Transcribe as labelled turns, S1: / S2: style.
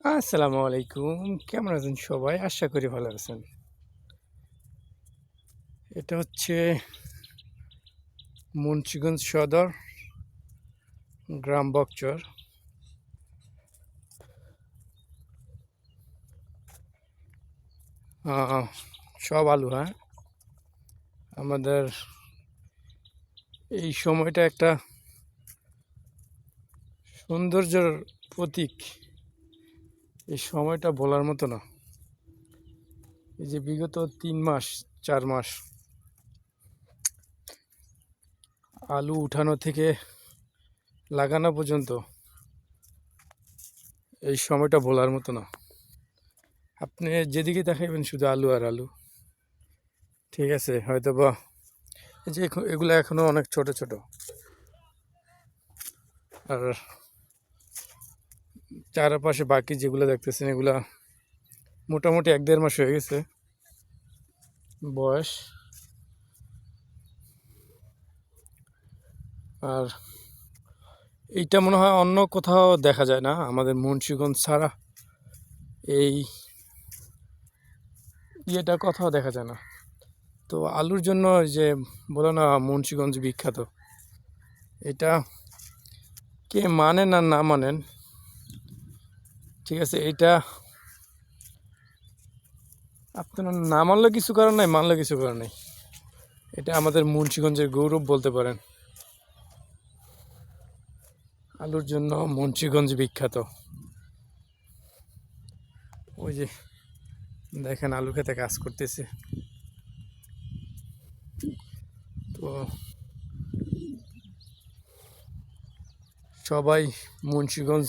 S1: আসসালামু আলাইকুম। কেমন আছেন সবাই? আশা করি ভালো আছেন। এটা হচ্ছে মুন্সিগঞ্জ সদর, গ্রাম বকচর। আ সব আলু, হ্যাঁ? আমাদের এই সময়টা একটা সৌন্দর্যের প্রতীক। এই সময়টা বলার মতো না। এই যে বিগত ৩ মাস, ৪ মাস আলু উঠানো থেকে লাগানো পর্যন্ত এই সময়টা বলার মতো না। আপনি যেদিকে তাকাইবেন শুধু আলু আর আলু। ঠিক আছে? হয়তোবা এই যে এগুলা এখনো অনেক ছোট, ছোট। আর চারপাশে বাকি যেগুলো দেখতেছেন এগুলা মোটামুটি ১-১.৫ মাস হয়ে গেছে বয়স। আর এইটা মনে হয় অন্য কোথাও দেখা যায় না, আমাদের মুন্সিগঞ্জ ছাড়া এই ইয়েটা কোথাও দেখা যায় না। তো আলুর জন্য ওই যে বলে না মুন্সিগঞ্জ বিখ্যাত, এটা কে মানেন আর না মানেন, ঠিক আছে, এটা আপনার না মানলে কিছু করার নাই, মানলে কিছু করার নাই। এটা আমাদের মুন্সিগঞ্জের গৌরব বলতে পারেন। আলুর জন্য মুন্সিগঞ্জ বিখ্যাত। ওই যে দেখেন আলু খেতে কাজ করতেছে। তো সবাই মুন্সিগঞ্জ